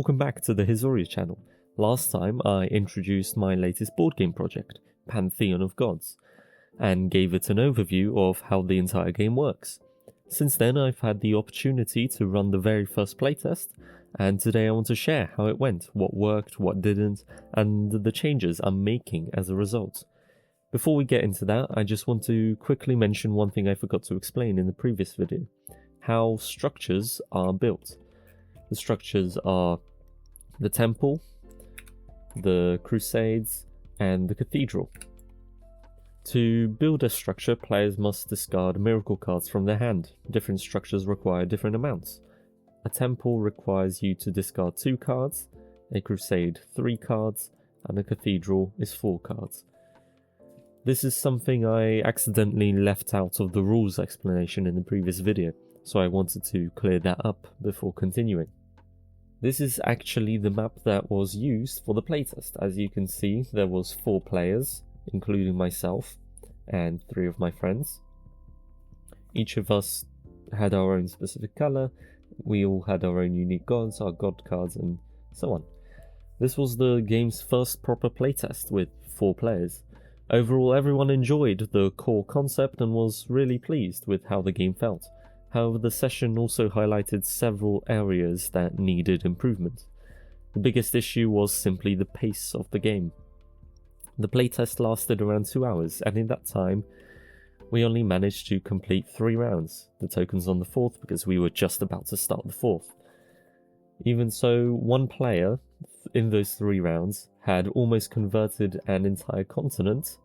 welcome back to the Hizoria channel. Last time I introduced my latest board game project, Pantheon of Gods, and gave it an overview of how the entire game works. Since then I've had the opportunity to run the very first playtest, and today I want to share how it went, what worked, what didn't, and the changes I'm making as a result. Before we get into that, I just want to quickly mention one thing I forgot to explain in the previous video: how structures are built. The structures are the temple, the crusades, and the cathedral. To build a structure, players must discard miracle cards from their hand. Different structures require different amounts. A temple requires you to discard 2 cards, a crusade 3 cards, and a cathedral is 4 cards. This is something I accidentally left out of the rules explanation in the previous video, so I wanted to clear that up before continuing. This is actually the map that was used for the playtest. As you can see, there was 4 players, including myself and 3 of my friends. Each of us had our own specific colour, we all had our own unique gods, our god cards, and so on. This was the game's first proper playtest with 4 players. Overall, everyone enjoyed the core concept and was really pleased with how the game felt. However, the session also highlighted several areas that needed improvement. The biggest issue was simply the pace of the game. The playtest lasted around 2 hours, and in that time, we only managed to complete 3 rounds, the tokens on the 4th because we were just about to start the 4th. Even so, one player in those 3 rounds had almost converted an entire continent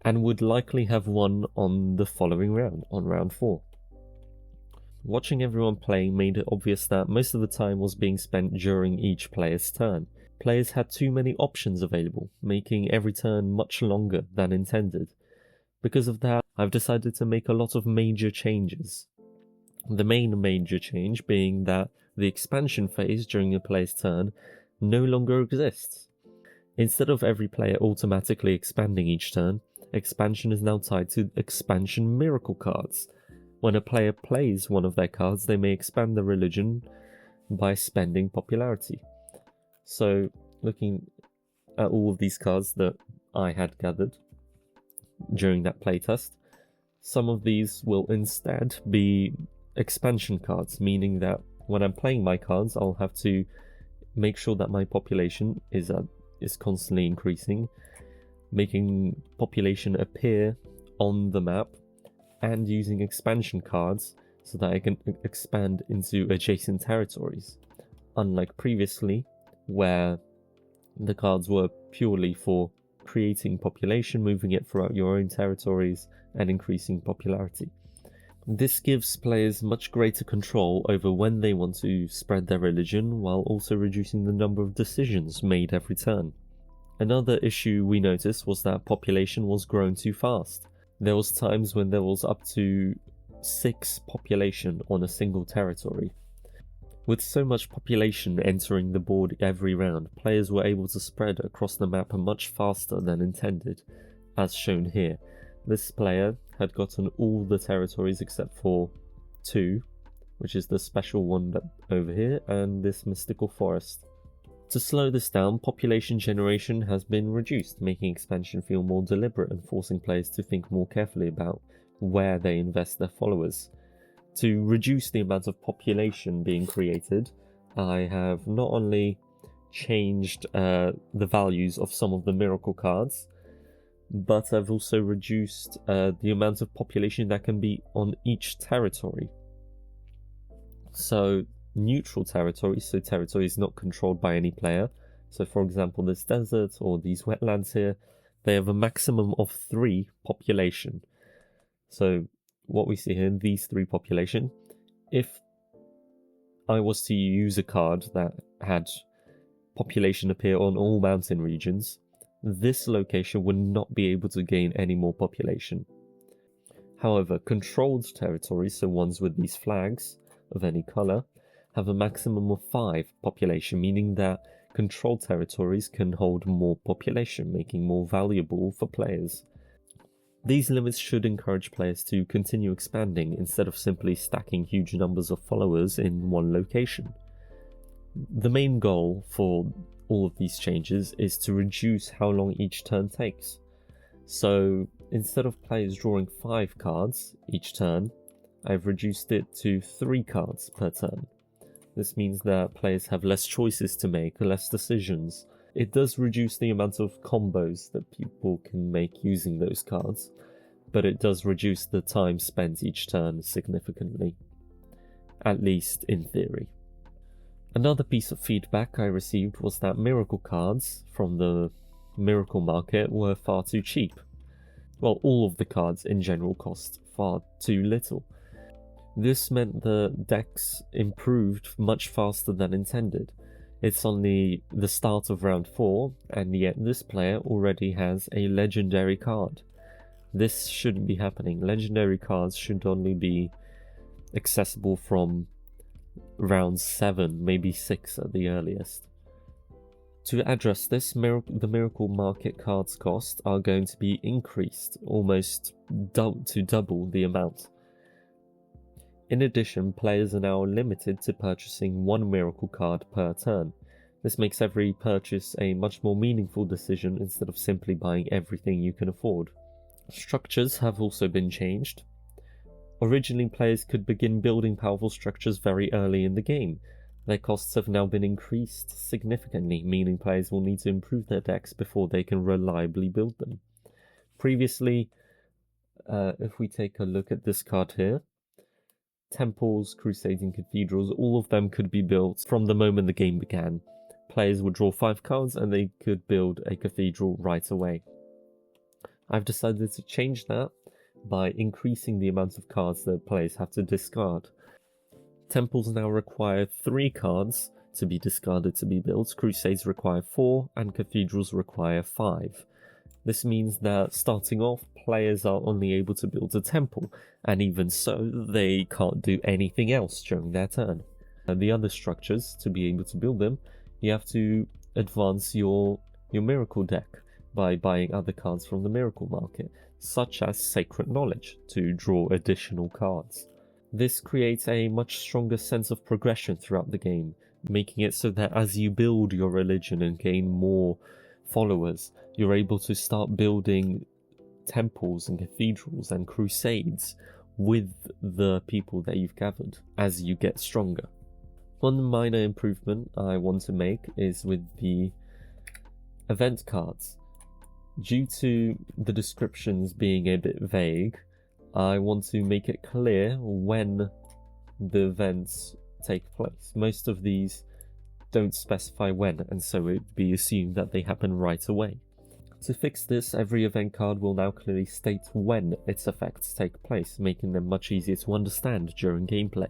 and would likely have won on the following round, on round 4. Watching everyone play made it obvious that most of the time was being spent during each player's turn. Players had too many options available, making every turn much longer than intended. Because of that, I've decided to make a lot of major changes. The main major change being that the expansion phase during a player's turn no longer exists. Instead of every player automatically expanding each turn, expansion is now tied to expansion miracle cards. When a player plays one of their cards, they may expand their religion by spending popularity. So, looking at all of these cards that I had gathered during that playtest, some of these will instead be expansion cards, meaning that when I'm playing my cards, I'll have to make sure that my population is constantly increasing, making population appear on the map, and using expansion cards so that I can expand into adjacent territories. Unlike previously, where the cards were purely for creating population, moving it throughout your own territories, and increasing popularity. This gives players much greater control over when they want to spread their religion, while also reducing the number of decisions made every turn. Another issue we noticed was that population was growing too fast. There was times when there was up to 6 population on a single territory. With so much population entering the board every round, players were able to spread across the map much faster than intended, as shown here. This player had gotten all the territories except for 2, which is the special one over here, and this mystical forest. To slow this down, population generation has been reduced, making expansion feel more deliberate and forcing players to think more carefully about where they invest their followers. To reduce the amount of population being created, I have not only changed the values of some of the miracle cards, but I've also reduced the amount of population that can be on each territory. So, neutral territories, so territories not controlled by any player. So for example, this desert or these wetlands here, they have a maximum of 3 population. So what we see here, these 3 population, if I was to use a card that had population appear on all mountain regions, this location would not be able to gain any more population. However, controlled territories, so ones with these flags of any color, have a maximum of 5 population, meaning that controlled territories can hold more population, making more valuable for players. These limits should encourage players to continue expanding instead of simply stacking huge numbers of followers in one location. The main goal for all of these changes is to reduce how long each turn takes. So instead of players drawing 5 cards each turn, I've reduced it to 3 cards per turn. This means that players have less choices to make, less decisions. It does reduce the amount of combos that people can make using those cards, but it does reduce the time spent each turn significantly, at least in theory. Another piece of feedback I received was that miracle cards from the miracle market were far too cheap. Well, all of the cards in general cost far too little. This meant the decks improved much faster than intended. It's only the start of round 4, and yet this player already has a legendary card. This shouldn't be happening. Legendary cards should only be accessible from round 7, maybe 6 at the earliest. To address this, the Miracle Market cards cost are going to be increased almost to double the amount. In addition, players are now limited to purchasing 1 miracle card per turn. This makes every purchase a much more meaningful decision instead of simply buying everything you can afford. Structures have also been changed. Originally, players could begin building powerful structures very early in the game. Their costs have now been increased significantly, meaning players will need to improve their decks before they can reliably build them. Previously, if we take a look at this card here, temples, crusades and cathedrals, all of them could be built from the moment the game began. Players would draw 5 cards and they could build a cathedral right away. I've decided to change that by increasing the amount of cards that players have to discard. Temples now require 3 cards to be discarded to be built, crusades require 4, and cathedrals require 5. This means that starting off, players are only able to build a temple, and even so, they can't do anything else during their turn. And the other structures, to be able to build them, you have to advance your miracle deck by buying other cards from the miracle market, such as Sacred Knowledge, to draw additional cards. This creates a much stronger sense of progression throughout the game, making it so that as you build your religion and gain more followers, you're able to start building temples and cathedrals and crusades with the people that you've gathered as you get stronger. One minor improvement I want to make is with the event cards. Due to the descriptions being a bit vague, I want to make it clear when the events take place. Most of these don't specify when, and so it would be assumed that they happen right away. To fix this, every event card will now clearly state when its effects take place, making them much easier to understand during gameplay.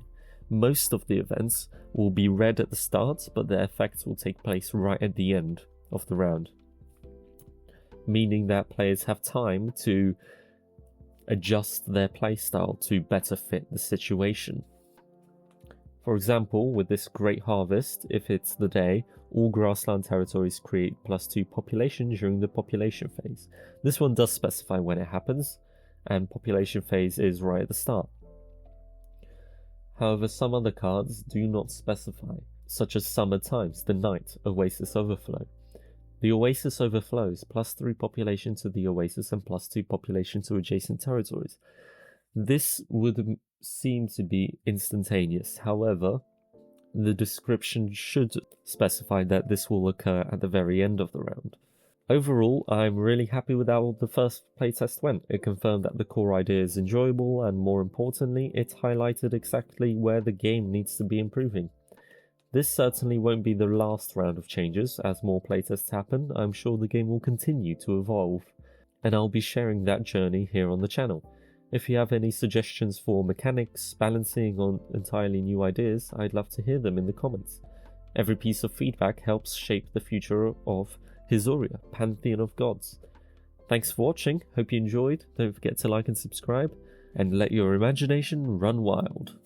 Most of the events will be red at the start, but their effects will take place right at the end of the round, meaning that players have time to adjust their playstyle to better fit the situation. For example, with this Great Harvest, if it's the day, all grassland territories create +2 population during the population phase. This one does specify when it happens, and population phase is right at the start. However, some other cards do not specify, such as Summer Times, the Night, Oasis Overflow. The Oasis overflows, +3 population to the Oasis and +2 population to adjacent territories. This would seem to be instantaneous. However, the description should specify that this will occur at the very end of the round. Overall, I'm really happy with how the first playtest went. It confirmed that the core idea is enjoyable, and more importantly, it highlighted exactly where the game needs to be improving. This certainly won't be the last round of changes. As more playtests happen, I'm sure the game will continue to evolve, and I'll be sharing that journey here on the channel. If you have any suggestions for mechanics, balancing, or entirely new ideas, I'd love to hear them in the comments. Every piece of feedback helps shape the future of Hizoria, Pantheon of Gods. Thanks for watching, hope you enjoyed. Don't forget to like and subscribe, and let your imagination run wild.